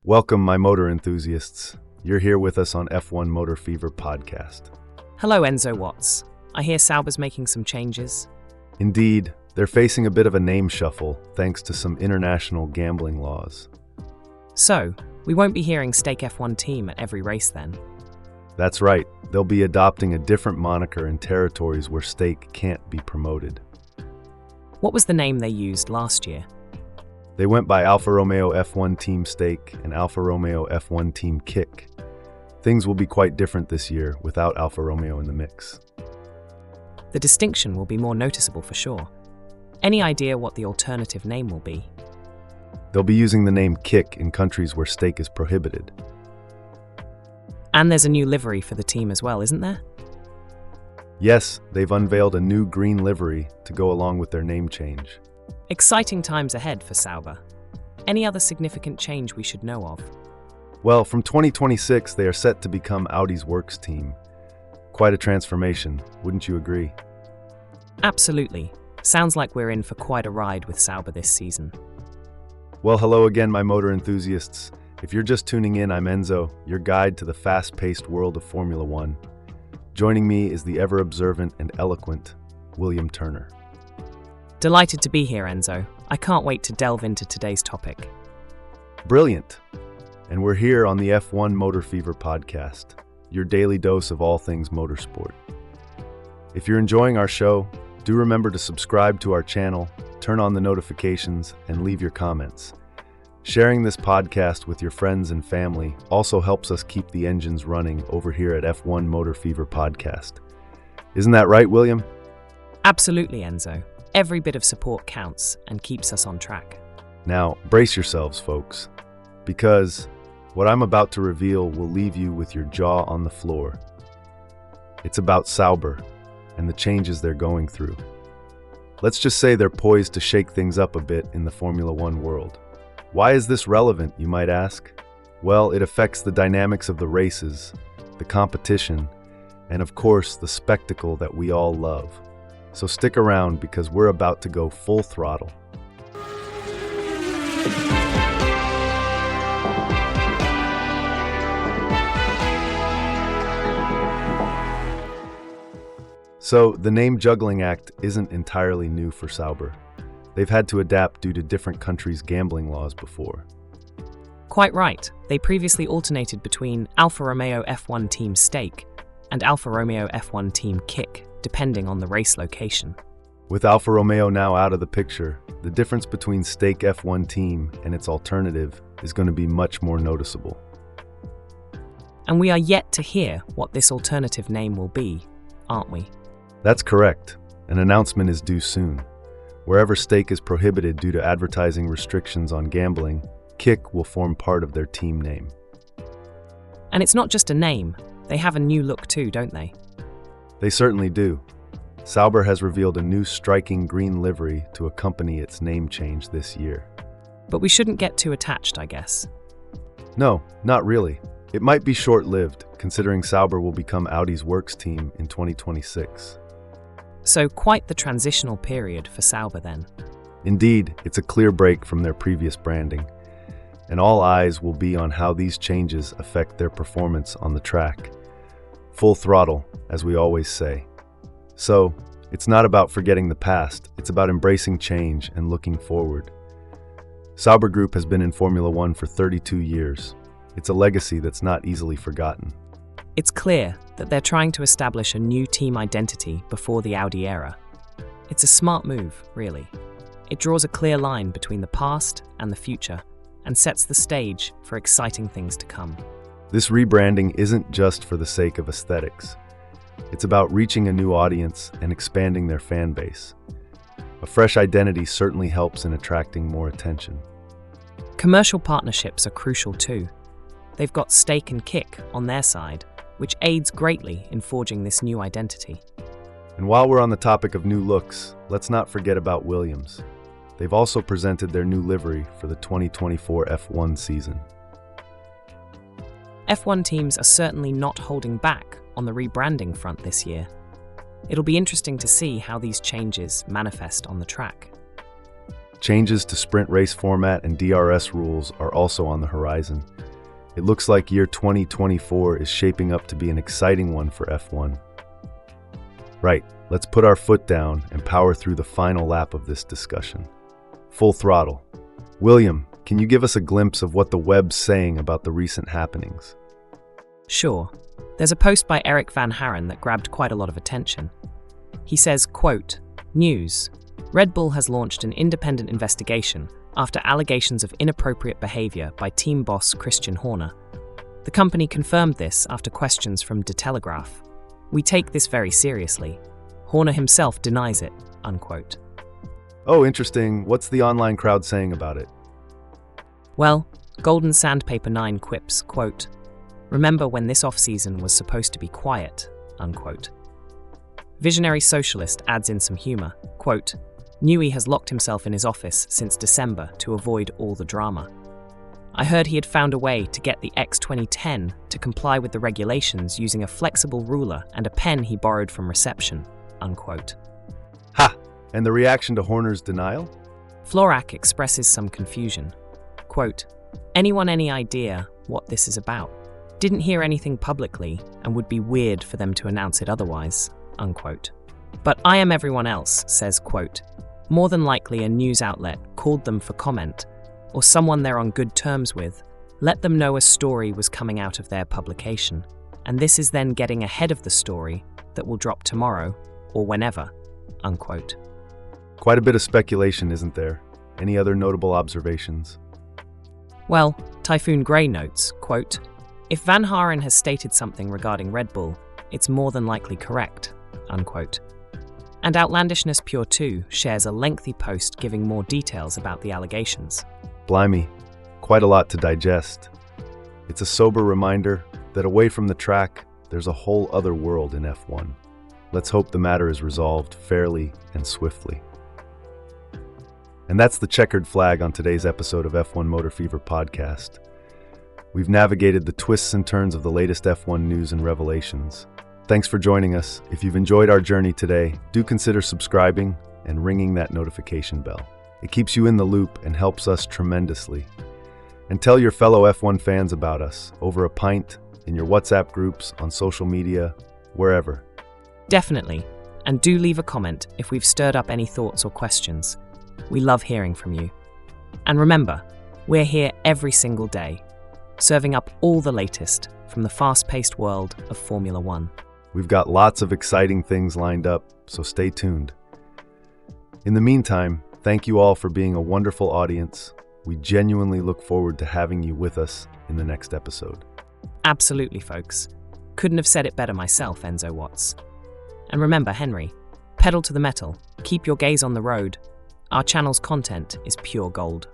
Welcome, my motor enthusiasts. You're here with us on F1 Motor Fever podcast. Hello, Enzo Watts. I hear Sauber's making some changes. Indeed, they're facing a bit of a name shuffle thanks to some international gambling laws. So, we won't be hearing Stake F1 Team at every race then? That's right, they'll be adopting a different moniker in territories where Stake can't be promoted. What was the name they used last year? They went by Alfa Romeo F1 Team Stake and Alfa Romeo F1 Team Kick. Things will be quite different this year without Alfa Romeo in the mix. The distinction will be more noticeable for sure. Any idea what the alternative name will be? They'll be using the name Kick in countries where Stake is prohibited. And there's a new livery for the team as well, isn't there? Yes, they've unveiled a new green livery to go along with their name change. Exciting times ahead for Sauber. Any other significant change we should know of? Well, from 2026, they are set to become Audi's works team. Quite a transformation, wouldn't you agree? Absolutely. Sounds like we're in for quite a ride with Sauber this season. Well, hello again, my motor enthusiasts. If you're just tuning in, I'm Enzo, your guide to the fast-paced world of Formula One. Joining me is the ever-observant and eloquent William Turner. Delighted to be here, Enzo. I can't wait to delve into today's topic. Brilliant! And we're here on the F1 Motor Fever podcast, your daily dose of all things motorsport. If you're enjoying our show, do remember to subscribe to our channel, turn on the notifications, and leave your comments. Sharing this podcast with your friends and family also helps us keep the engines running over here at F1 Motor Fever podcast. Isn't that right, William? Absolutely, Enzo. Every bit of support counts and keeps us on track. Now, brace yourselves, folks, because what I'm about to reveal will leave you with your jaw on the floor. It's about Sauber and the changes they're going through. Let's just say they're poised to shake things up a bit in the Formula One world. Why is this relevant, you might ask? Well, it affects the dynamics of the races, the competition, and of course, the spectacle that we all love. So stick around because we're about to go full throttle. So, the name juggling act isn't entirely new for Sauber. They've had to adapt due to different countries' gambling laws before. Quite right. They previously alternated between Alfa Romeo F1 Team Stake and Alfa Romeo F1 Team Kick, depending on the race location. With Alfa Romeo now out of the picture, the difference between Stake F1 Team and its alternative is going to be much more noticeable. And we are yet to hear what this alternative name will be, aren't we? That's correct. An announcement is due soon. Wherever Stake is prohibited due to advertising restrictions on gambling, Kick will form part of their team name. And it's not just a name. They have a new look too, don't they? They certainly do. Sauber has revealed a new striking green livery to accompany its name change this year. But we shouldn't get too attached, I guess. No, not really. It might be short-lived, considering Sauber will become Audi's works team in 2026. So quite the transitional period for Sauber then. Indeed, it's a clear break from their previous branding, and all eyes will be on how these changes affect their performance on the track. Full throttle, as we always say. So, it's not about forgetting the past, it's about embracing change and looking forward. Sauber Group has been in Formula One for 32 years. It's a legacy that's not easily forgotten. It's clear that they're trying to establish a new team identity before the Audi era. It's a smart move, really. It draws a clear line between the past and the future and sets the stage for exciting things to come. This rebranding isn't just for the sake of aesthetics. It's about reaching a new audience and expanding their fan base. A fresh identity certainly helps in attracting more attention. Commercial partnerships are crucial too. They've got Stake and Kick on their side, which aids greatly in forging this new identity. And while we're on the topic of new looks, let's not forget about Williams. They've also presented their new livery for the 2024 F1 season. F1 teams are certainly not holding back on the rebranding front this year. It'll be interesting to see how these changes manifest on the track. Changes to sprint race format and DRS rules are also on the horizon. It looks like year 2024 is shaping up to be an exciting one for F1. Right, let's put our foot down and power through the final lap of this discussion. Full throttle. William, can you give us a glimpse of what the web's saying about the recent happenings? Sure. There's a post by Eric Van Haren that grabbed quite a lot of attention. He says, quote, "News. Red Bull has launched an independent investigation after allegations of inappropriate behavior by team boss Christian Horner. The company confirmed this after questions from De Telegraph. We take this very seriously. Horner himself denies it," unquote. Oh, interesting. What's the online crowd saying about it? Well, Golden Sandpaper 9 quips, quote, "Remember when this off-season was supposed to be quiet," unquote. Visionary Socialist adds in some humor, quote, "Newey has locked himself in his office since December to avoid all the drama. I heard he had found a way to get the X2010 to comply with the regulations using a flexible ruler and a pen he borrowed from reception," unquote. Ha! And the reaction to Horner's denial? Florak expresses some confusion. Quote, "Anyone any idea what this is about? Didn't hear anything publicly and would be weird for them to announce it otherwise," unquote. But I am everyone else says, quote, "More than likely a news outlet called them for comment, or someone they're on good terms with, let them know a story was coming out of their publication, and this is then getting ahead of the story that will drop tomorrow or whenever," unquote. Quite a bit of speculation, isn't there? Any other notable observations? Well, Typhoon Grey notes, quote, "If Van Haren has stated something regarding Red Bull, it's more than likely correct," unquote. And Outlandishness Pure 2 shares a lengthy post giving more details about the allegations. Blimey, quite a lot to digest. It's a sober reminder that away from the track, there's a whole other world in F1. Let's hope the matter is resolved fairly and swiftly. And that's the checkered flag on today's episode of F1 Motor Fever podcast. We've navigated the twists and turns of the latest F1 news and revelations. Thanks for joining us. If you've enjoyed our journey today, do consider subscribing and ringing that notification bell. It keeps you in the loop and helps us tremendously. And tell your fellow F1 fans about us over a pint, in your WhatsApp groups, on social media, wherever. Definitely. And do leave a comment if we've stirred up any thoughts or questions. We love hearing from you. And remember, we're here every single day, serving up all the latest from the fast-paced world of Formula One. We've got lots of exciting things lined up, so stay tuned. In the meantime, thank you all for being a wonderful audience. We genuinely look forward to having you with us in the next episode. Absolutely, folks. Couldn't have said it better myself, Enzo Watts. And remember, Henry, pedal to the metal, keep your gaze on the road. Our channel's content is pure gold.